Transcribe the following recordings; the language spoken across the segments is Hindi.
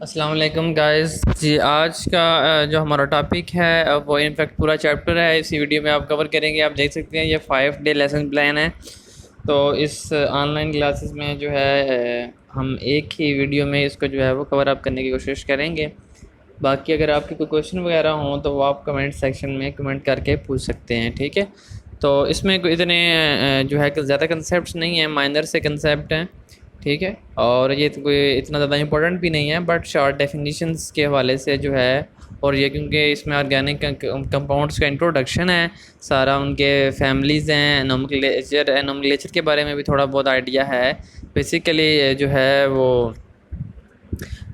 अस्सलाम वालेकुम गाइस जी। आज का जो हमारा टॉपिक है वो इनफैक्ट पूरा चैप्टर है, इसी वीडियो में आप कवर करेंगे। आप देख सकते हैं ये 5 डे लेसन प्लान है। तो इस ऑनलाइन क्लासेस में जो है हम एक ही वीडियो में इसको जो है वो कवर अप करने की कोशिश करेंगे। बाकी अगर आपके कोई क्वेश्चन वगैरह हों तो वो आप कमेंट सेक्शन में कमेंट करके पूछ सकते हैं, ठीक है। तो इसमें कोई इतने जो है कि ज़्यादा कंसेप्ट नहीं है, माइनर से कंसेप्ट हैं, ठीक है। और ये तो कोई इतना ज़्यादा इंपॉर्टेंट भी नहीं है, बट शॉर्ट डेफिनेशंस के हवाले से जो है, और ये क्योंकि इसमें ऑर्गेनिक कंपाउंड्स का इंट्रोडक्शन है सारा, उनके फैमिलीज़ हैं, नोमेनक्लेचर के बारे में भी थोड़ा बहुत आइडिया है। बेसिकली जो है वो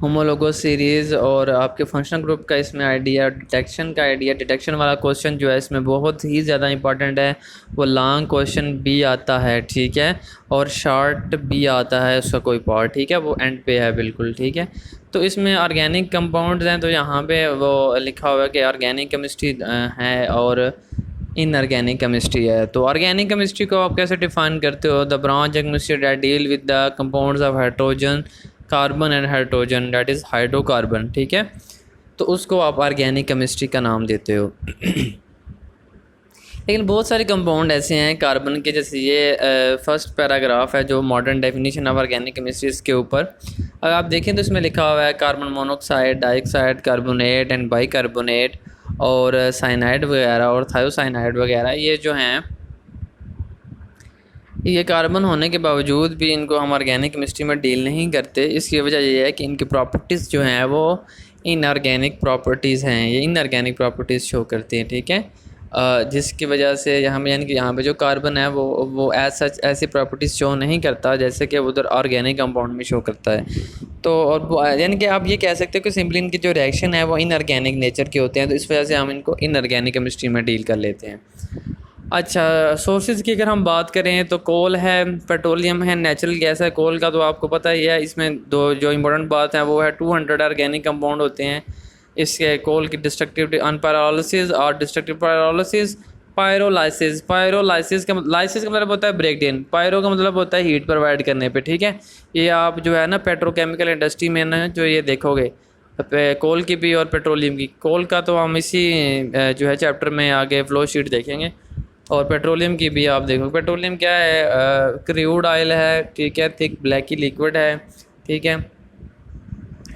होमोलोगस सीरीज़ और आपके फंक्शनल ग्रुप का इसमें आइडिया, डिटेक्शन वाला क्वेश्चन जो है इसमें बहुत ही ज़्यादा इंपॉर्टेंट है। वो लॉन्ग क्वेश्चन भी आता है, ठीक है, और शॉर्ट भी आता है उसका कोई पार्ट, ठीक है, वो एंड पे है बिल्कुल, ठीक है। तो इसमें ऑर्गेनिक कंपाउंड्स हैं, तो यहाँ पे वो लिखा हुआ है कि ऑर्गेनिक केमिस्ट्री है और इनऑर्गेनिक केमिस्ट्री है। तो ऑर्गेनिक केमिस्ट्री को आप कैसे डिफाइन करते हो? The branch of chemistry that deal with the compounds of hydrogen, carbon and hydrogen, that is hydrocarbon, ठीक है। तो उसको आप ऑर्गेनिक केमिस्ट्री का नाम देते हो। लेकिन बहुत सारे कंपाउंड ऐसे हैं कार्बन के, जैसे ये फर्स्ट पैराग्राफ है जो modern definition of organic chemistry, इसके ऊपर अगर आप देखें तो इसमें लिखा हुआ है carbon monoxide, dioxide, carbonate and bicarbonate और साइनाइड वगैरह और थायोसाइनाइड वगैरह, ये जो हैं ये कार्बन होने के बावजूद भी इनको हम ऑर्गेनिक केमिस्ट्री में डील नहीं करते। इसकी वजह ये है कि इनकी प्रॉपर्टीज़ जो हैं वो इनऑर्गेनिक प्रॉपर्टीज़ हैं, ये इनऑर्गेनिक प्रॉपर्टीज़ शो करती हैं, ठीक है। जिसकी वजह से यहाँ यानी कि यहाँ पे जो कार्बन है वो एज सच ऐसी प्रॉपर्टीज़ शो नहीं करता जैसे कि उधर ऑर्गेनिक कंपाउंड में शो करता है। तो और यानी कि आप ये कह सकते हो कि सिंपली इनके जो रिएक्शन है वो इनऑर्गेनिक नेचर के होते हैं, तो इस वजह से हम इनको इनऑर्गेनिक केमिस्ट्री में डील कर लेते हैं। अच्छा, सोर्सेज की अगर हम बात करें तो कोल है, पेट्रोलियम है, नेचुरल गैस है। कोल का तो आपको पता ही है, इसमें दो जो इम्पोर्टेंट बात है वो है 200 ऑर्गेनिक कंपाउंड होते हैं इसके कोल की। डिस्ट्रक्टिव अनपायरोलिसिस और डिस्ट्रक्टिव पायरोलिसिस, पायरोलाइसिस का लाइसिस का मतलब होता है ब्रेक डाउन, पायरो का मतलब होता है हीट प्रोवाइड करने पे, ठीक है। ये आप जो है ना पेट्रोकेमिकल इंडस्ट्री में ना जो ये देखोगे कोल की भी और पेट्रोलियम की। कोल का तो हम इसी जो है चैप्टर में आगे फ्लो शीट देखेंगे, और पेट्रोलियम की भी आप देखो। पेट्रोलियम क्या है? क्रूड ऑयल है, ठीक है, थिक ब्लैकी लिक्विड है, ठीक है,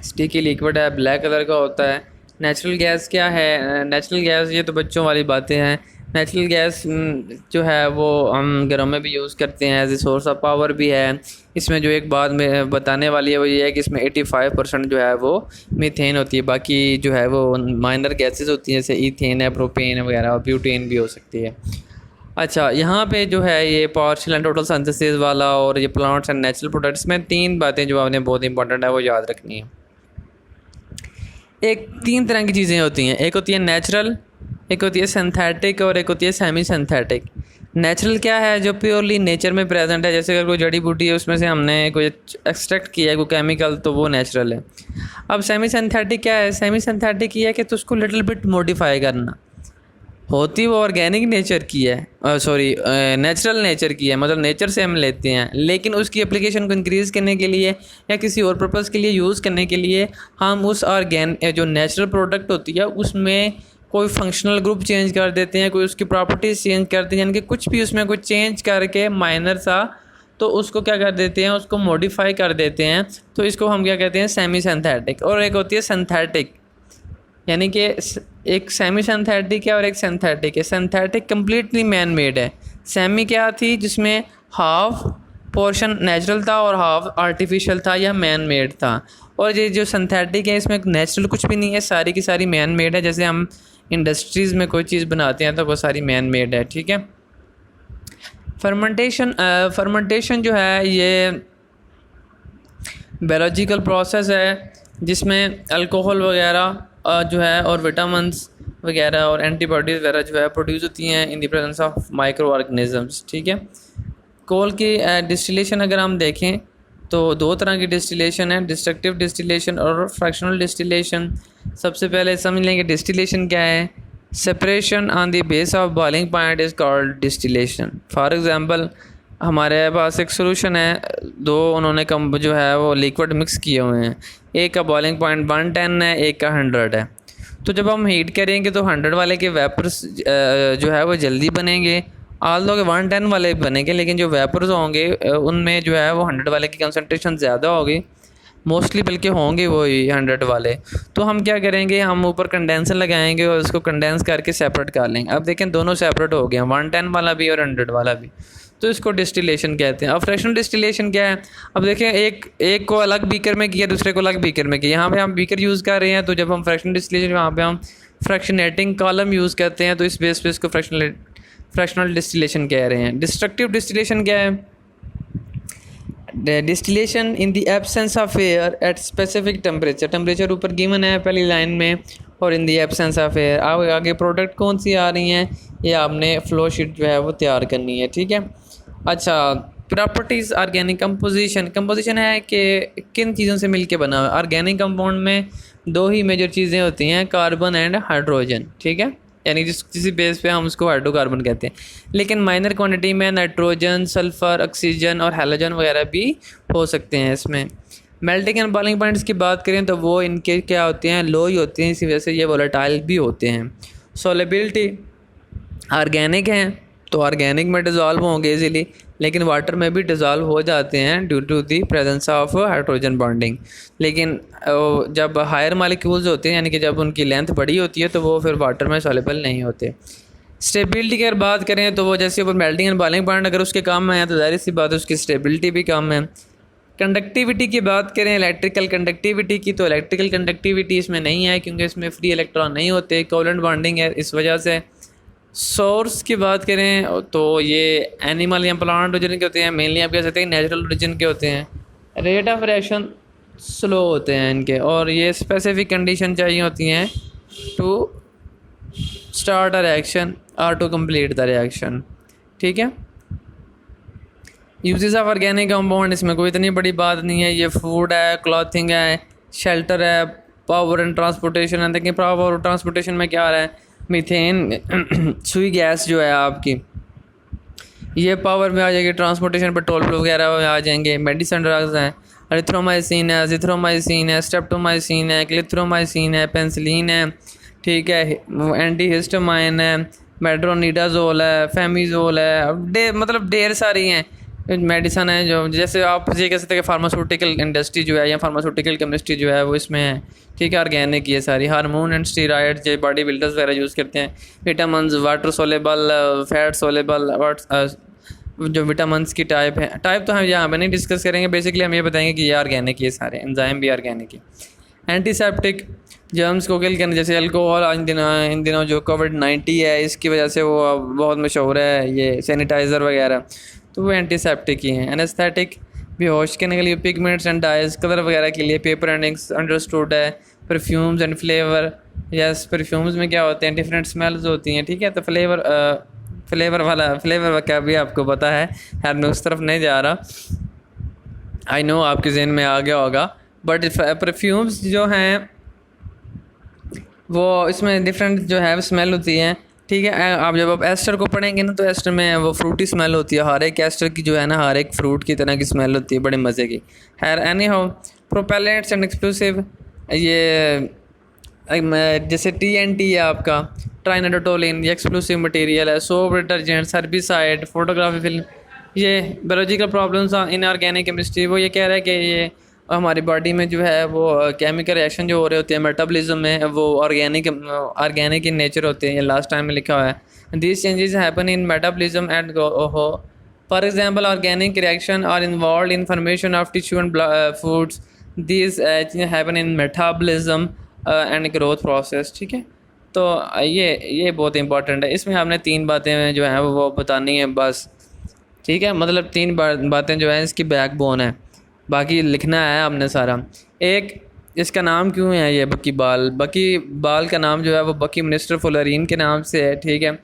स्टिकी लिक्विड है, ब्लैक कलर का होता है। नेचुरल गैस क्या है? नेचुरल गैस ये तो बच्चों वाली बातें हैं। नेचुरल गैस जो है वो हम घरों में भी यूज़ करते हैं, as a source of power भी है। इसमें जो एक बात में बताने वाली है वो ये है कि इसमें 85% जो है वो मीथेन होती है, बाकी जो है वो माइनर गैसेस होती हैं, जैसे ईथेन है, प्रोपेन वगैरह, और ब्यूटेन भी हो सकती है। अच्छा, यहाँ पे जो है ये पार्शियल एंड टोटल सिंथेसिस वाला और ये प्लांट्स एंड नेचुरल प्रोडक्ट्स में 3 बातें जो आपने बहुत इंपॉर्टेंट है वो याद रखनी है। एक 3 तरह की चीज़ें होती हैं, एक होती है नेचुरल, एक होती है सिंथेटिक और एक होती है सेमी सिंथेटिक। नेचुरल क्या है? जो प्योरली नेचर में प्रेजेंट है, जैसे अगर कोई जड़ी बूटी है उसमें से हमने कोई एक्सट्रैक्ट किया है कोई केमिकल, तो वो नेचुरल है। अब सेमी सिंथेटिक क्या है? सेमी सिंथेटिक ये है कि तो उसको लिटिल बिट मॉडिफाई करना, होती वो ऑर्गेनिक नेचर की है, सॉरी नेचुरल नेचर की है, मतलब नेचर से हम लेते हैं, लेकिन उसकी एप्लीकेशन को इंक्रीज़ करने के लिए या किसी और पर्पज़ के लिए यूज़ करने के लिए हम उस जो नेचुरल प्रोडक्ट होती है उसमें कोई फंक्शनल ग्रुप चेंज कर देते हैं, कोई उसकी प्रॉपर्टीज़ चेंज करते हैं, यानी कि कुछ भी उसमें कुछ चेंज करके माइनर सा, तो उसको क्या कर देते हैं, उसको मॉडिफाई कर देते हैं। तो इसको हम क्या कहते हैं? Semi synthetic. और एक होती है सिंथेटिक, यानी कि एक सेमी सिंथेटिक है और एक सिंथेटिक है। सिंथेटिक कम्प्लीटली मैन मेड है। सेमी क्या थी? जिसमें हाफ पोर्शन नेचुरल था और हाफ आर्टिफिशियल था या मैन मेड था। और ये जो सिंथेटिक है इसमें नेचुरल कुछ भी नहीं है, सारी की सारी मैन मेड है। जैसे हम इंडस्ट्रीज़ में कोई चीज़ बनाते हैं तो वो सारी मैन मेड है, ठीक है। फर्मेंटेशन जो है ये बायोलॉजिकल प्रोसेस है जिसमें अल्कोहल वगैरह जो है और विटामिन्स वगैरह और एंटीबॉडीज़ वगैरह जो है प्रोड्यूस होती हैं in the presence of micro organisms, ठीक है। कोल की डिस्टिलेशन अगर हम देखें तो 2 तरह की डिस्टिलेशन है, डिस्ट्रक्टिव डिस्टिलेशन और फ्रैक्शनल डिस्टिलेशन। सबसे पहले समझ लेंगे डिस्टिलेशन क्या है। Separation on the base of boiling point is called distillation. For example हमारे पास एक सोल्यूशन है, दो उन्होंने कम जो है वो लिक्विड मिक्स किए हुए हैं, एक का बॉइलिंग पॉइंट 110 है, एक का 100 है। तो जब हम हीट करेंगे तो 100 वाले के वेपर्स जो है वो जल्दी बनेंगे, आल दो के 110 वाले बनेंगे, लेकिन जो वेपर्स होंगे उनमें जो है वो 100 वाले की कंसनट्रेशन ज़्यादा होगी मोस्टली, बल्कि होंगे वो ही 100 वाले। तो हम क्या करेंगे, हम ऊपर कंडेंसर लगाएंगे और उसको कंडेंस करके सेपरेट कर लेंगे। अब देखें दोनों सेपरेट हो गए, 110 वाला भी और 100 वाला भी। तो इसको डिस्टिलेशन कहते हैं। अब फ्रैक्शनल डिस्टिलेशन क्या है, अब देखें एक को अलग बीकर में किया, दूसरे को अलग बीकर में किया। यहाँ पे हम बीकर यूज़ कर रहे हैं, तो जब हम फ्रैक्शनल डिस्टिलेशन वहाँ पे हम फ्रैक्शनेटिंग कॉलम यूज़ करते हैं, तो इस बेस पे इसको फ्रैक्शनल डिस्टिलेशन कह रहे हैं। डिस्ट्रक्टिव डिस्टिलेशन क्या है, distillation in the absence of air at specific temperature, temperature ऊपर गिवन है पहली लाइन में, और in the absence of air. आगे प्रोडक्ट कौन सी आ रही हैं, ये आपने फ्लो शीट जो है वो तैयार करनी है, ठीक है। अच्छा, प्रॉपर्टीज़ ऑर्गेनिक कंपोजिशन, कंपोजिशन है कि किन चीज़ों से मिलके बना हुआ है। ऑर्गेनिक कंपाउंड में दो ही मेजर चीज़ें होती हैं, कार्बन एंड हाइड्रोजन, ठीक है, यानी किसी बेस पे हम उसको हाइड्रोकार्बन कहते हैं। लेकिन माइनर क्वांटिटी में नाइट्रोजन, सल्फ़र, ऑक्सीजन और हैलोजन वगैरह भी हो सकते हैं इसमें। मेल्टिंग एंड बॉइलिंग पॉइंट्स की बात करें तो वो इनके क्या होते हैं, लो ही होते हैं, इसी वजह से ये वोलेटाइल भी होते हैं। सोलेबिलिटी, ऑर्गेनिक हैं तो ऑर्गेनिक में डिज़ोल्व होंगे इजीली, लेकिन वाटर में भी डिज़ोल्व हो जाते हैं due to the presence of hydrogen bonding. लेकिन जब हायर मालिक्यूल्स होते हैं, यानी कि जब उनकी लेंथ बड़ी होती है, तो वो फिर वाटर में सॉल्युबल नहीं होते। स्टेबिलिटी की अगर बात करें तो वो जैसे ऊपर मेल्टिंग एंड बॉइलिंग पॉइंट अगर उसके कम है तो ज़ाहिर सी बात है उसकी स्टेबिलिटी भी कम है। कंडक्टिविटी की बात करें, इलेक्ट्रिकल कंडक्टिविटी की, तो इलेक्ट्रिकल कंडक्टिविटी इसमें नहीं है क्योंकि इसमें फ्री इलेक्ट्रॉन नहीं होते, कोवेलेंट बॉन्डिंग है इस वजह से। सोर्स की बात करें तो ये एनिमल या प्लांट ओरिजिन के होते हैं, मेनली आप कह सकते हैं नेचुरल ओरिजिन के होते हैं। रेट ऑफ रिएक्शन स्लो होते हैं इनके, और ये स्पेसिफिक कंडीशन चाहिए होती हैं टू स्टार्ट अ रिएक्शन और टू कंप्लीट द रिएक्शन, ठीक है। यूजेस ऑफ ऑर्गेनिक कंपाउंड, इसमें कोई इतनी बड़ी बात नहीं है, ये फूड है, क्लॉथिंग है, शेल्टर है, पावर एंड ट्रांसपोर्टेशन है। देखिए पावर और ट्रांसपोर्टेशन में क्या आ रहा है, मीथेन सुई गैस जो है आपकी, ये पावर में आ जाएगी, ट्रांसपोर्टेशन पेट्रोल वगैरह में आ जाएंगे। मेडिसिन ड्रग्स हैं, एरिथ्रोमाइसिन है, जिथ्रोमाइसिन है, स्ट्रेप्टोमाइसिन है, क्लिथ्रोमाइसिन है, पेंसिलिन है, ठीक है, एंटी हिस्टामाइन है, मेट्रोनिडाजोल है, फेमिजोल है, मतलब ढेर सारी हैं मेडिसन है। जो जैसे आप ये कह सकते हैं कि फार्मास्यूटिकल इंडस्ट्री जो है या फार्मास्यूटिकल केमिस्ट्री जो है वो इसमें है, ठीक है। ऑर्गेनिक ये सारी हार्मोन एंड स्टीरॉयड जो बॉडी बिल्डर्स वगैरह यूज़ करते हैं, vitamins, water soluble, fat soluble, जो विटामिन्स की टाइप है, टाइप तो हम यहाँ पे नहीं डिस्कस करेंगे, बेसिकली हम ये बताएंगे कि ये ऑर्गेनिक, ये सारे एंजाइम भी ऑर्गेनिक है। एंटीसेप्टिक, जर्म्स को किल करने, जैसे अल्कोहल इन दिनों जो कोविड-19 है इसकी वजह से वो बहुत मशहूर है, ये सैनिटाइज़र वगैरह, तो वो एंटीसेप्टिक ही हैं। एनेस्थेटिक, बेहोश करने के लिए, पिगमेंट्स एंड डाइज, कलर वगैरह के लिए, पेपर एंड इंक्स अंडरस्टूड है। Perfumes and flavour, yes perfumes में क्या होते हैं, डिफरेंट स्मेल्स होती हैं, ठीक है। तो फ्लेवर का भी आपको पता है, यार मैं उस तरफ नहीं जा रहा, आई नो आपके जहन में आ गया होगा। बट परफ्यूम्स जो हैं वो इसमें डिफरेंट जो है स्मेल होती हैं, ठीक है। आप जब आप एस्टर को पढ़ेंगे ना तो एस्टर में वो फ्रूटी स्मेल होती है, हर एक एस्टर की जो है ना हर एक फ्रूट की तरह की स्मेल होती है, बड़े मज़े की। खैर anyhow, propellants and explosive, ये जैसे TNT है आपका, ट्राइनाडोटोलिन, ये एक्सप्लोसिव मटेरियल है। Soap, detergents, herbicide, photography film, ये biological problems in organic chemistry, वो ये कह रहा है कि ये हमारी बॉडी में जो है वो केमिकल रिएक्शन जो हो रहे होते हैं मेटाबॉलिज्म में, वो ऑर्गेनिक इन नेचर होते हैं। ये लास्ट टाइम में लिखा हुआ है, these changes happen in metabolism and for example organic reaction are involve in formation of tissue and foods, these happen in metabolism and growth process, ठीक है। तो ये बहुत इंपॉर्टेंट है, इसमें आपने 3 बातें जो हैं वो बतानी है बस, ठीक है। मतलब 3 बातें जो हैं इसकी बैकबोन है, बाकी लिखना है आपने सारा। एक, इसका नाम क्यों है ये बकी बाल का नाम जो है वो बकी मिनिस्टर फुलरीन के नाम से है, ठीक है।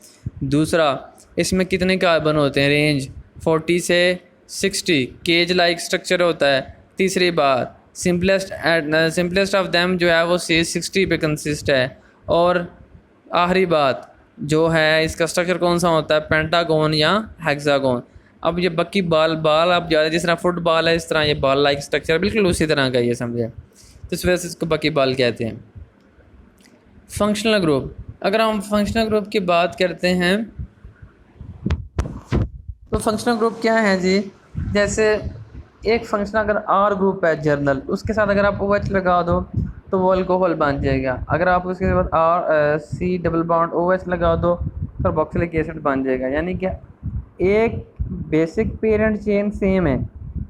दूसरा, इसमें कितने कार्बन होते हैं, रेंज 40 से 60, केज लाइक स्ट्रक्चर होता है। तीसरी बात, सिंपलेस्ट ऑफ देम जो है वो C60 पे कंसिस्ट है। और आखिरी बात जो है, इसका स्ट्रक्चर कौन सा होता है, पेंटागोन या हेक्सागोन। अब ये बकी बाल आप ज़्यादा, जिस तरह फुटबॉल है इस तरह ये बॉल लाइक स्ट्रक्चर बिल्कुल उसी तरह का ये समझे, तो इस वजह से इसको बकी बाल कहते हैं। फंक्शनल ग्रुप, अगर हम फंक्शनल ग्रुप की बात करते हैं तो फंक्शनल ग्रुप क्या है जी, जैसे एक फंक्शन अगर आर ग्रुप है जर्नल, उसके साथ अगर आप OH लगा दो तो वो अल्कोहल बन जाएगा। अगर आप उसके बाद C डबल बॉन्ड OH लगा दो तो कार्बोक्सिलिक एसिड बन जाएगा। यानी कि एक बेसिक पेरेंट चेन सेम है,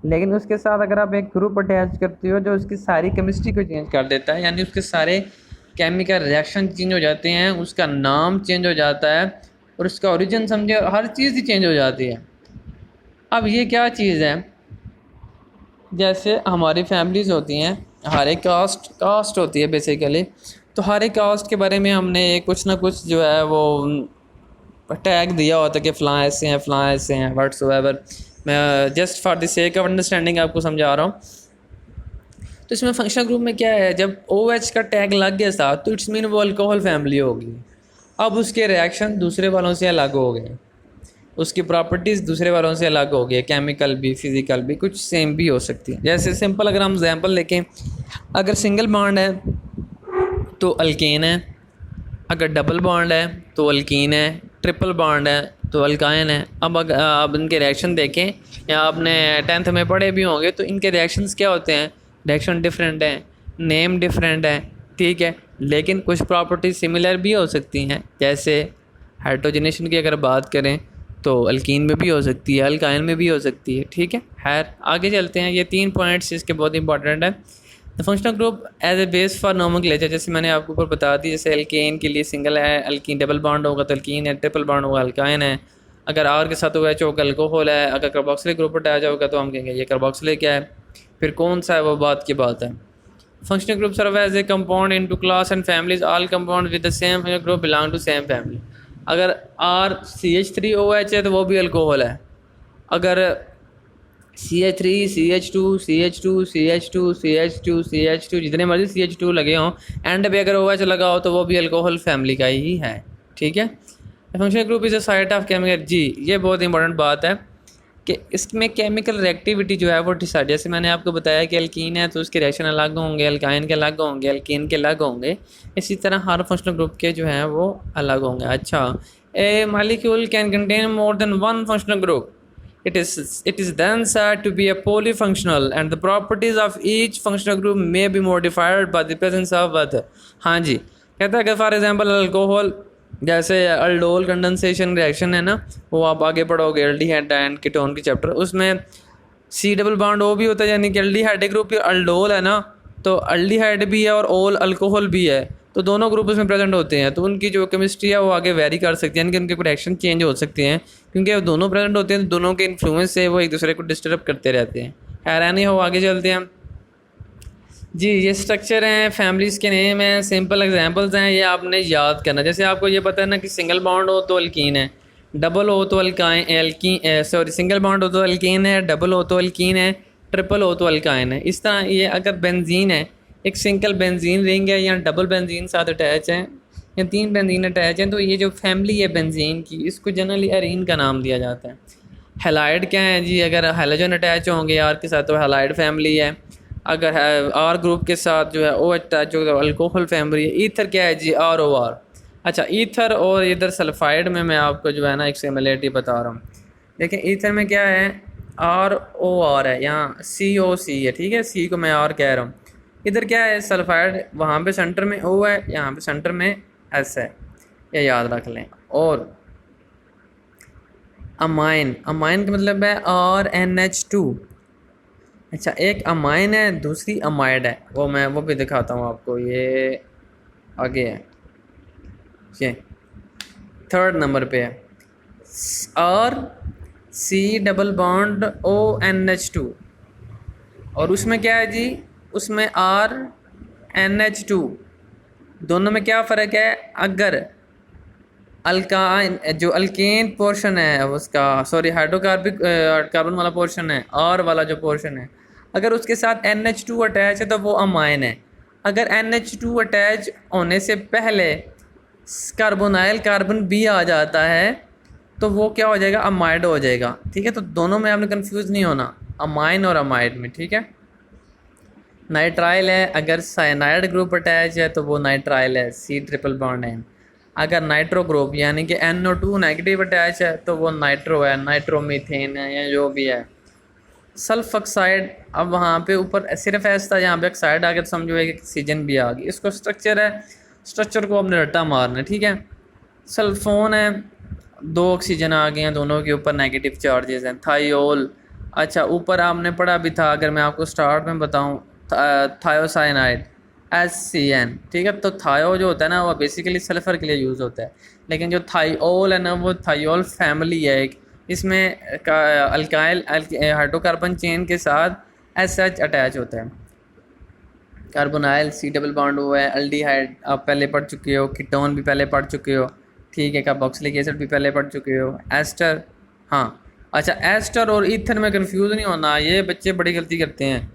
लेकिन उसके साथ अगर आप एक ग्रुप अटैच करते हो जो उसकी सारी केमिस्ट्री को चेंज कर देता है, यानी उसके सारे केमिकल रिएक्शन चेंज हो जाते हैं, उसका नाम चेंज हो जाता है और उसका ओरिजिन समझे, और हर चीज़ ही चेंज हो जाती है। अब ये क्या चीज़ है, जैसे हमारी फैमिलीज़ होती हैं, हर एक कास्ट होती है बेसिकली, तो हर एक कास्ट के बारे में हमने कुछ ना कुछ जो है वो टैग दिया होता है कि फ़लाँ ऐसे हैं, फ़लाँ ऐसे हैं, व्हाट्सएवर। मैं just for the sake of understanding आपको समझा रहा हूँ। तो इसमें फंक्शनल ग्रुप में क्या है, जब OH का टैग लग गया साथ तो इट्स मीन वो अल्कोहल फैमिली होगी। अब उसके रिएक्शन दूसरे वालों से अलग हो गए, उसकी प्रॉपर्टीज़ दूसरे वालों से अलग हो गई, केमिकल भी फिज़िकल भी, कुछ सेम भी हो सकती है। जैसे सिंपल अगर हम एग्जांपल लें, अगर सिंगल बॉन्ड है तो अल्केन है, अगर डबल बॉन्ड है तो अल्कीन है, ट्रिपल बॉन्ड है तो अल्काइन है। अब इनके रिएक्शन देखें, या आपने 10th में पढ़े भी होंगे, तो इनके रिएक्शंस क्या होते हैं, रिएक्शन डिफरेंट है, नेम डिफरेंट है, ठीक है, लेकिन कुछ प्रॉपर्टीज सिमिलर भी हो सकती हैं। जैसे हाइड्रोजनेशन की अगर बात करें तो अल्कीन में भी हो सकती है, अल्काइन में भी हो सकती है, ठीक है। खैर आगे चलते हैं, ये 3 पॉइंट्स इसके बहुत इंपॉर्टेंट है। The functional group as a base for nomenclature, जैसे मैंने आपको ऊपर बता दी, जैसे अल्केन के लिए सिंगल है, अल्कीन डबल बॉन्ड होगा तो अल्कीन है, ट्रिपल बॉन्ड होगा अल्काइन है। अगर आर के साथ OH होगा अल्कोहल है, अगर कार्बोक्सिलिक ग्रुप अटैच होगा तो हम कहेंगे ये कार्बोक्सिलिक है। फिर कौन सा है वो बात की बात है। Functional group serve as a compound into class and families, all compound with the same functional group belong to same family. अगर RCH3OH है तो वो भी अल्कोहल है। अगर CH3 CH2 CH2 CH2 CH2 CH2 जितने मर्जी CH2 लगे हों, एंड पे अगर OH लगा हो तो वो भी अल्कोहल फैमिली का ही है, ठीक है। Functional group is a site of chemical, जी ये बहुत इंपॉर्टेंट बात है कि इसमें केमिकल रिएक्टिविटी जो है वो डिसाइड, जैसे मैंने आपको बताया कि अल्कीन है तो उसके रिएक्शन अलग होंगे, अल्काइन के अलग होंगे, अल्कीन के अलग होंगे, इसी तरह हर फंक्शनल ग्रुप के जो हैं वो अलग होंगे। अच्छा, a molecule can contain more than one functional group, it is then said to be a polyfunctional and the properties of each functional group may be modified by the presence of other। हाँ जी, कहता है कि फॉर एग्जांपल अल्कोहल, जैसे अल्डोल कंडेंसेशन रिएक्शन है ना, वो आप आगे पढ़ोगे एल्डिहाइड एंड कीटोन के चैप्टर, उसमें C डबल बॉन्ड O भी होता है, यानी कि एल्डिहाइड ग्रुप अल्डोल है ना, तो एल्डिहाइड भी है और ओल अल्कोहल भी है, तो दोनों ग्रुप उसमें प्रेजेंट होते हैं, तो उनकी जो केमिस्ट्री है वो आगे वेरी कर सकती है, यानी कि उनके रिएक्शन चेंज हो सकते हैं, क्योंकि वो दोनों प्रेजेंट होते हैं, तो दोनों के इन्फ्लुएंस से वो एक दूसरे को डिस्टर्ब करते रहते हैं। हैरानी हो, आगे चलते हैं जी। ये स्ट्रक्चर हैं, फैमिलीज़ के नेम हैं, सिंपल एग्जांपल्स हैं, ये आपने याद करना। जैसे आपको ये पता है ना कि सिंगल बॉन्ड हो तो अल्कीन है, डबल हो तो सिंगल बॉन्ड हो तो अल्कीन है, डबल हो तो अल्कीन है, ट्रिपल हो तो अल्काइन है। इस तरह ये अगर बेंजीन है, एक सिंगल बेंजीन रिंग है या डबल बेंजीन साथ अटैच हैं या 3 बेंजीन अटैच हैं, तो ये जो फैमिली है बेंजीन की, इसको जनरली एरीन का नाम दिया जाता है। हैलाइड क्या है जी, अगर हैलोजन अटैच होंगे आर के साथ तो हैलाइड फैमिली है, अगर आर ग्रुप के साथ जो है ओ अटैच होगा तो अल्कोहल फैमिली है। ईथर क्या है जी, ROR। अच्छा, ईथर और इधर सल्फाइड में मैं आपको जो है ना एक सिमिलरिटी बता रहा हूँ। देखिए ईथर में क्या है, ROR है, यहाँ COC है, ठीक है, C को मैं R कह रहा हूँ। इधर क्या है सल्फाइड, वहाँ पे सेंटर में O है, यहाँ पे सेंटर में S है, ये याद रख लें। और अमाइन, अमाइन का मतलब है RNH2। अच्छा, एक अमाइन है, दूसरी अमाइड है, वो भी दिखाता हूँ आपको, ये आगे है, ये 3rd नंबर पे है, RC डबल बॉन्ड ONH2। और उसमें क्या है जी, उसमें RNH2। दोनों में क्या फ़र्क है, अगर अल्काइन जो अल्केन पोर्शन है उसका, सॉरी हाइड्रोकार्बिक कार्बन वाला पोर्शन है, R वाला जो पोर्शन है, अगर उसके साथ NH2 अटैच है तो वो अमाइन है। अगर NH2 अटैच होने से पहले कार्बोनाइल कार्बन भी आ जाता है तो वो क्या हो जाएगा, अमाइड हो जाएगा। ठीक है, तो दोनों में आपने कंफ्यूज नहीं होना, अमाइन और अमाइड में। ठीक है, नाइट्राइल है, अगर साइनाइड ग्रुप अटैच है तो वो नाइट्राइल है, C ट्रिपल बॉन्ड N। अगर नाइट्रो ग्रुप यानी कि NO2 नेगेटिव अटैच है तो वो नाइट्रो है, नाइट्रोमीथेन है या जो भी है। सल्फ ऑक्साइड, अब वहाँ पे ऊपर सिर्फ एस था, यहाँ पे ऑक्साइड आ गया तो समझो एक ऑक्सीजन भी आ गई। इसको स्ट्रक्चर है, स्ट्रक्चर को अपने रट्टा मारना है। ठीक है, सल्फोन है, 2 ऑक्सीजन आ गए हैं, दोनों के ऊपर नेगेटिव चार्जेस हैं। थायोल, अच्छा ऊपर आपने पढ़ा भी था, अगर मैं आपको स्टार्ट में बताऊं, थायोसाइनाइड HCN। ठीक है, तो थायो जो होता है ना वो बेसिकली सल्फ़र के लिए यूज़ होता है, लेकिन जो थायोल है ना वो थायोल फैमिली है एक, इसमें अल्काइल हाइड्रोकार्बन चेन के साथ SH अटैच होता है। कार्बोनाइल C डबल बॉन्ड हुआ है, अल्डिहाइड आप पहले पढ़ चुके हो, कीटोन भी पहले पढ़ चुके हो। ठीक है, कार्बोक्सिलिक एसिड भी पहले पढ़ चुके हो। एस्टर, हाँ अच्छा, एस्टर और ईथर में कंफ्यूज नहीं होना, ये बच्चे बड़ी गलती करते हैं।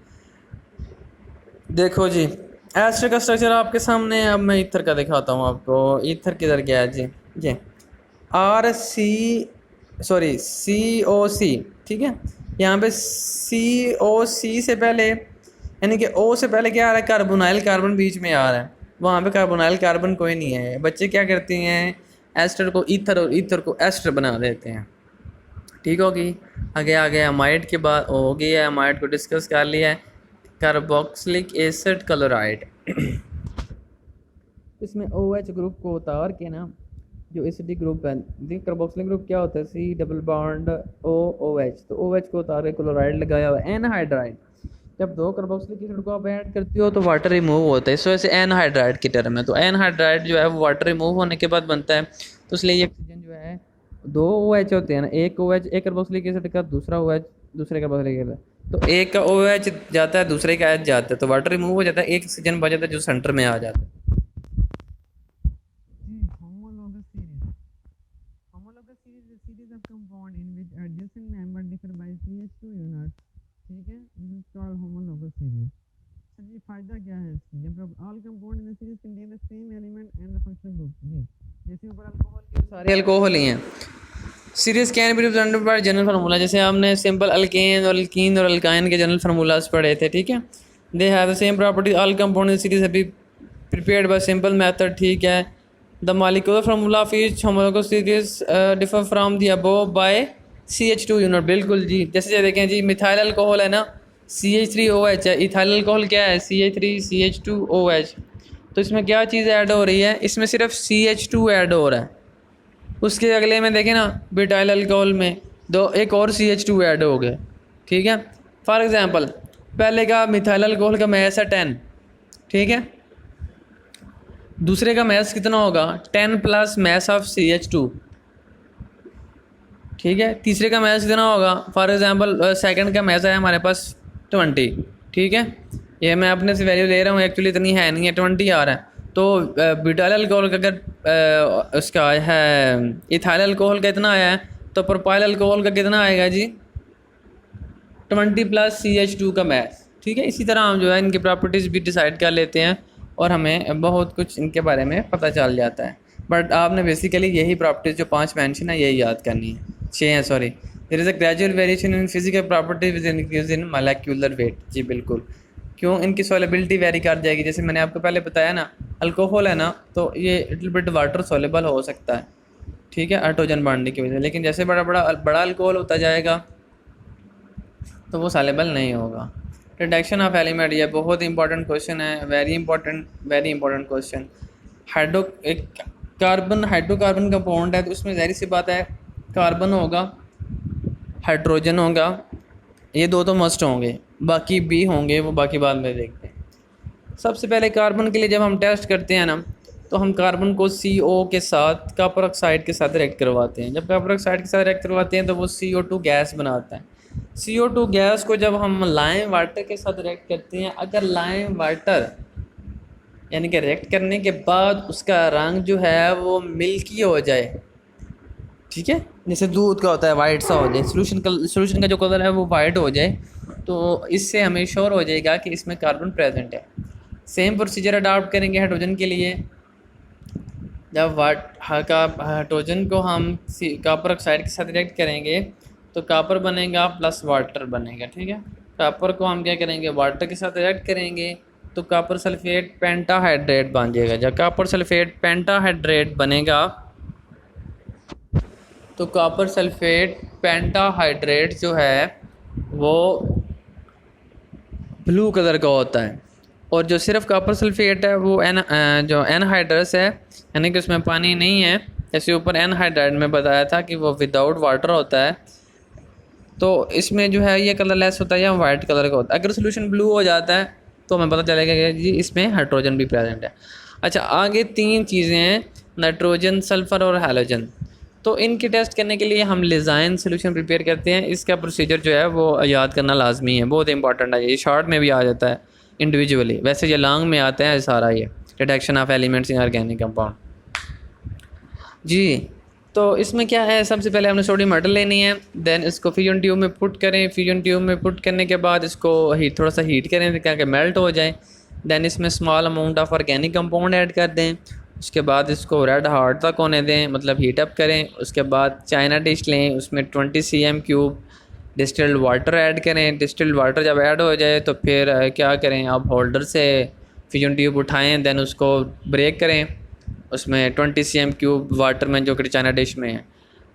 देखो जी, एस्टर का स्ट्रक्चर आपके सामने है, अब मैं ईथर का दिखाता हूँ आपको। ईथर किधर गया है जी, ये COC। ठीक है, यहाँ पे COC से पहले यानी कि O से पहले क्या आ रहा है, कार्बोनाइल कार्बन बीच में आ रहा है, वहाँ पे कार्बोनाइल कार्बन कोई नहीं है। बच्चे क्या करते हैं, एस्टर को ईथर और ईथर को एस्टर बना देते हैं। ठीक होगी, आगे आगे अमाइड के बाद हो गई है, अमाइड को डिस्कस कर लिया है। कार्बोक्सिलिक एसिड क्लोराइड इसमें OH ग्रुप को उतार के ना, जो एसिडिक ग्रुप है, देखिए कार्बोक्सिलिक ग्रुप क्या होता है, C डबल बॉन्ड OH, तो OH को उतार के क्लोराइड लगाया हुआ है, एनहाइड्राइड। जब 2 कार्बोक्सिलिक एसिड को आप ऐड करते हो तो वाटर रिमूव होता है, इस वजह से एनहाइड्राइड की टर्म है। तो एनहाइड्राइड जो है वो वाटर रिमूव होने के बाद बनता है, तो इसलिए ये ऑक्सीजन जो है 2 OH होते हैं ना, एक OH एक कार्बोक्सिलिक एसिड का, दूसरा OH दूसरे कार्बोक्सिलिक एसिड, तो एक का OH जाता है, दूसरे का H जाता है, तो वाटर रिमूव हो जाता है, एक ऑक्सीजन बच जाता है जो सेंटर में आ जाता है। Homologous series is a series of compound in which adjacent member differ by CH2 units. ठीक है, this is called homologous series. जी फायदा क्या है इसकी, जब all compound in the series contain the same element and the functional group. जी जैसे ऊपर अल्कोहल के सारे अल्कोहल ही हैं। Series can be represented by general formula, जैसे हमने सिंपल अल्केन और अल्कीन और अल्काइन के जनरल फार्मूलाज पढ़े थे। ठीक है, they have the same property, all compound in series have be prepared by simple method. ठीक है, the molecular formula of each homologous series differ from the above by CH2 unit. बिल्कुल जी, जैसे देखें जी, मिथाइल अल्कोहल है ना CH3OH है, इथाइल अल्कोहल क्या है CH3CH2OH। तो इसमें क्या चीज़ ऐड हो रही है, इसमें सिर्फ CH2 ऐड हो रहा है। उसके अगले में देखें ना, ब्यूटाइल अल्कोहल में एक और CH2 ऐड हो गए। ठीक है, फॉर एग्जांपल पहले का मिथाइल अल्कोहल का मैस है 10। ठीक है, दूसरे का मैस कितना होगा 10 प्लस मैस ऑफ CH2। ठीक है, तीसरे का मैस कितना होगा, फॉर एग्जांपल सेकंड का मैस है हमारे पास 20। ठीक है, ये मैं अपने से वैल्यू ले रहा हूँ, एक्चुअली इतनी है नहीं है, 20 आ रहा है। तो ब्यूटाइल अल्कोहल का अगर उसका है, इथाइल अल्कोहल का इतना आया है, तो प्रोपाइल अल्कोहल का कितना आएगा जी 20 प्लस CH2 का मैस। ठीक है, इसी तरह हम जो है इनकी प्रॉपर्टीज़ भी डिसाइड कर लेते हैं और हमें बहुत कुछ इनके बारे में पता चल जाता है। बट आपने बेसिकली यही प्रॉपर्टीज़ जो 5 मेंशन है यही याद करनी है, 6 हैं sorry. There is a gradual variation in physical property with increase in molecular weight. जी बिल्कुल, क्यों, इनकी सॉलेबिलिटी वेरी कर जाएगी। जैसे मैंने आपको पहले बताया ना, अल्कोहल है ना तो ये लिटिल बिट वाटर सॉलेबल हो सकता है। ठीक है, हाइड्रोजन बांधने की वजह से, लेकिन जैसे बड़ा अल्कोहल होता जाएगा तो वो सॉलेबल नहीं होगा। रिडक्शन ऑफ एलिमेंट, ये बहुत इंपॉर्टेंट क्वेश्चन है, very important question. Hydrocarbon compound है तो उसमें ज़ाहिर सी बात है कार्बन होगा, हाइड्रोजन होगा, ये 2 तो मस्ट होंगे, बाकी भी होंगे, वो बाकी बाद में देखते हैं। सबसे पहले कार्बन के लिए जब हम टेस्ट करते हैं ना, तो हम कार्बन को CO के साथ, कॉपर ऑक्साइड के साथ रिएक्ट करवाते हैं। जब कॉपर ऑक्साइड के साथ रिएक्ट करवाते हैं तो वो CO2 गैस बनाता है। CO2 गैस को जब हम लाइम वाटर के साथ रिएक्ट करते हैं, अगर लाइम वाटर यानी कि रिएक्ट करने के बाद उसका रंग जो है वो मिल्की हो जाए, ठीक है, जैसे दूध का होता है वाइट सा हो जाए, सोल्यूशन का जो कलर है वो वाइट हो जाए, तो इससे हमें श्योर हो जाएगा कि इसमें कार्बन प्रेजेंट है। सेम प्रोसीजर अडॉप्ट करेंगे हाइड्रोजन के लिए। जब हाइड्रोजन को हम कॉपर ऑक्साइड के साथ रिएक्ट करेंगे तो कॉपर बनेगा प्लस वाटर बनेगा, ठीक है। कॉपर को हम क्या करेंगे, वाटर के साथ रिएक्ट करेंगे तो कॉपर सल्फेट पेंटाहाइड्रेट बन जाएगा। जब कॉपर सल्फेट पेंटाहाइड्रेट बनेगा तो कॉपर सल्फेट पेंटाहाइड्रेट जो है वो ब्लू कलर का होता है, और जो सिर्फ कॉपर सल्फेट है वो जो एनहाइड्रस है, यानी कि उसमें पानी नहीं है, जैसे ऊपर एनहाइड्राइड में बताया था कि वो विदाउट वाटर होता है, तो इसमें जो है ये कलरलेस होता है या वाइट कलर का होता है। अगर सोल्यूशन ब्लू हो जाता है तो हमें पता चलेगा कि जी इसमें हाइड्रोजन भी प्रेजेंट है। अच्छा, आगे 3 चीज़ें हैं, नाइट्रोजन, सल्फ़र और हैलोजन। तो इनकी टेस्ट करने के लिए हम लिजाइन सोल्यूशन प्रिपेयर करते हैं। इसका प्रोसीजर जो है वो याद करना लाजमी है, बहुत इंपॉर्टेंट है। ये शॉर्ट में भी आ जाता है इंडिविजुअली, वैसे ये लॉन्ग में आते हैं सारा, ये detection of elements in organic compound जी। तो इसमें क्या है, सबसे पहले हमने सोडियम मेटल लेनी है, देन इसको फ्यूजन ट्यूब में पुट करें। फ्यूजन ट्यूब में पुट करने के बाद इसको थोड़ा सा हीट करें ताकि मेल्ट हो जाए। देन इसमें small amount of organic compound add कर दें। उसके बाद इसको रेड हॉट तक होने दें, मतलब हीट अप करें। उसके बाद चाइना डिश लें, उसमें 20 cm³ डिस्टिल्ड वाटर ऐड करें। डिस्टिल्ड वाटर जब ऐड हो जाए तो फिर क्या करें, आप होल्डर से फ्यूजन ट्यूब उठाएँ, देन उसको ब्रेक करें उसमें 20 cm³ वाटर में जो कि चाइना डिश में है।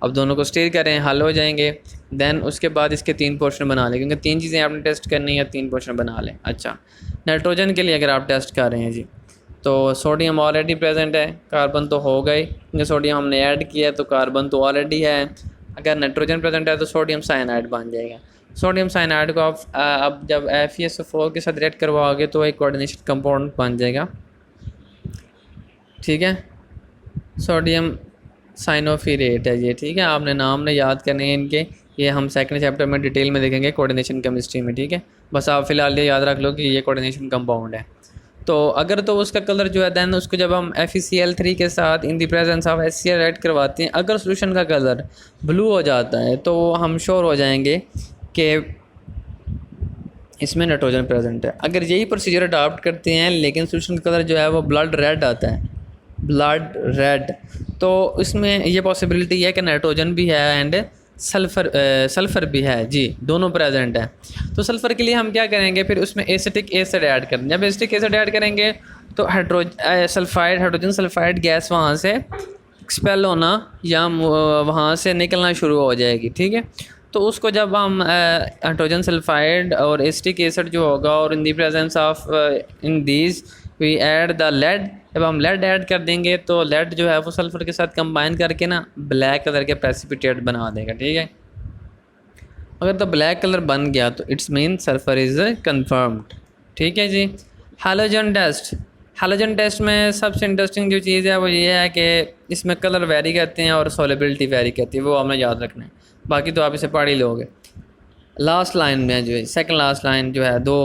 अब दोनों को स्टीर करें, हल हो जाएंगे। देन उसके बाद इसके 3 पोर्शन बना लें, क्योंकि 3 चीज़ें आपने टेस्ट करनी है, 3 पोर्शन बना लें। अच्छा, नाइट्रोजन के लिए अगर आप टेस्ट कर रहे हैं जी, तो सोडियम ऑलरेडी प्रेजेंट है, कार्बन तो हो गई, क्योंकि सोडियम हमने ऐड किया है तो कार्बन तो ऑलरेडी है। अगर नाइट्रोजन प्रेजेंट है तो सोडियम साइनाइड बन जाएगा। सोडियम साइनाइड को आप अब जब FeSO4 के साथ रिएक्ट करवाओगे तो एक कोऑर्डिनेशन कंपाउंड बन जाएगा, ठीक है। सोडियम साइनोफिरेट है ये, ठीक है। आपने नाम ने याद करने हैं इनके, ये हम सेकंड चैप्टर में डिटेल में देखेंगे कोऑर्डिनेशन केमिस्ट्री में, ठीक है। बस आप फिलहाल ये याद रख लो कि ये कोऑर्डिनेशन कंपाउंड है। तो अगर तो उसका कलर जो है, देन उसको जब हम FeCl3 के साथ in the presence of HCl add करवाते हैं, अगर सोल्यूशन का कलर ब्लू हो जाता है तो हम श्योर हो जाएंगे कि इसमें नाइट्रोजन प्रेजेंट है। अगर यही प्रोसीजर अडॉप्ट करते हैं लेकिन सोल्यूशन का कलर जो है वो ब्लड रेड आता है, ब्लड रेड, तो इसमें ये पॉसिबिलिटी है कि नाइट्रोजन भी है एंड सल्फ़र भी है जी, दोनों प्रेजेंट है। तो सल्फ़र के लिए हम क्या करेंगे, फिर उसमें एसिटिक एसिड ऐड करें। जब एसिटिक एसिड ऐड करेंगे तो हाइड्रोजन सल्फाइड गैस वहाँ से एक्सपेल होना या वहाँ से निकलना शुरू हो जाएगी, ठीक है। तो उसको जब हम हाइड्रोजन सल्फाइड और एसिटिक एसिड जो होगा, और in the presence of in these we add the lead, जब हम लेड ऐड कर देंगे तो लेड जो है वो सल्फ़र के साथ कंबाइन करके ना ब्लैक कलर के प्रेसिपिटेट बना देगा, ठीक है। अगर तो ब्लैक कलर बन गया तो it's mean sulphur is confirmed, ठीक है जी। हैलोजन टेस्ट, हैलोजन टेस्ट में सबसे इंटरेस्टिंग जो चीज़ है वो ये है कि इसमें कलर वेरी करते हैं और सॉलिबिलिटी वेरी करती है, वो हमें याद रखना है, बाकी तो आप इसे पढ़ ही लोगे। लास्ट लाइन में जो है, सेकंड लास्ट लाइन जो है, 2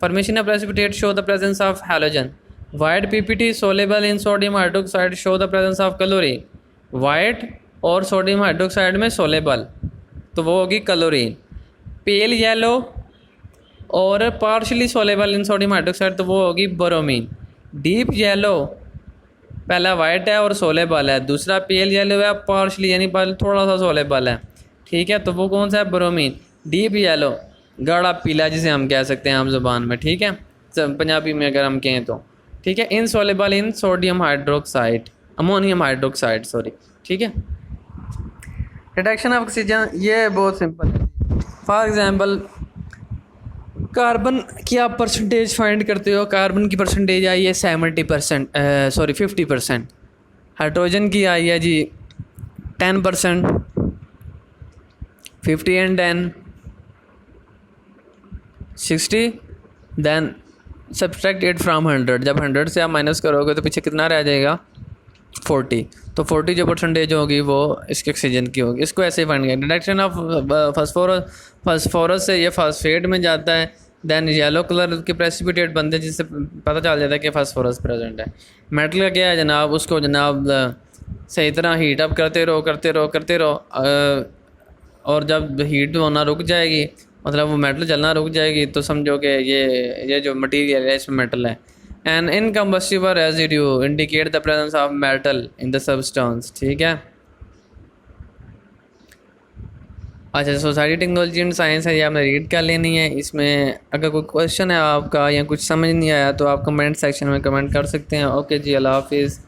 formation of precipitate show the presence of halogen. White PPT soluble in sodium hydroxide show the presence of chlorine। White और सोडियम हाइड्रोक्साइड में सोलेबल तो वो होगी क्लोरीन। पेल येलो और पार्शली सोलेबल इन सोडियम हाइड्रोक्साइड तो वो होगी बोरोमीन। डीप येलो पहला वाइट है और सोलेबल है, दूसरा पेल येलो है पार्शली यानी थोड़ा सा सोलेबल है, ठीक है, तो वो कौन सा है, बोरोमीन। डीप येलो गाढ़ा पीला जिसे हम कह सकते हैं आम ज़ुबान में, ठीक है, पंजाबी में अगर हम कहें तो, ठीक है। Insoluble in sodium hydroxide, ammonium hydroxide sorry, ठीक है। रिडक्शन ऑफ ऑक्सीजन ये बहुत सिंपल है। फॉर एग्जांपल कार्बन की आप परसेंटेज फाइंड करते हो, कार्बन की परसेंटेज आई है 70%, सॉरी 50%। हाइड्रोजन की आई है जी 10%, 50 and 10 60, देन सब्सट्रैक्ट 8 फ्राम 100। जब 100 से आप माइनस करोगे तो पीछे कितना रह जाएगा, 40। तो 40 जो परसेंटेज होगी वो इसके ऑक्सीजन की होगी। इसको ऐसे ही फाइंड करेंगे। डिडक्शन ऑफ फास्फोरस से ये फास्फेट में जाता है, देन येलो कलर के प्रेसिपिटेट बनते हैं जिससे पता चल जाता है कि फास्फोरस प्रेजेंट है। मेटल का क्या है जनाब, उसको जनाब सही तरह हीट अप करते रहो और जब हीट होना रुक जाएगी, मतलब वो मेटल जलना रुक जाएगी, तो समझो कि ये जो मटेरियल है इसमें मेटल है। An incombustible residue indicate the presence of metal in the substance, ठीक है। अच्छा, सोसाइटी टेक्नोलॉजी एंड साइंस है, ये आपने रीड कर लेनी है। इसमें अगर कोई क्वेश्चन है आपका या कुछ समझ नहीं आया तो आप कमेंट सेक्शन में कमेंट कर सकते हैं। ओके जी, अल्लाह हाफिज़।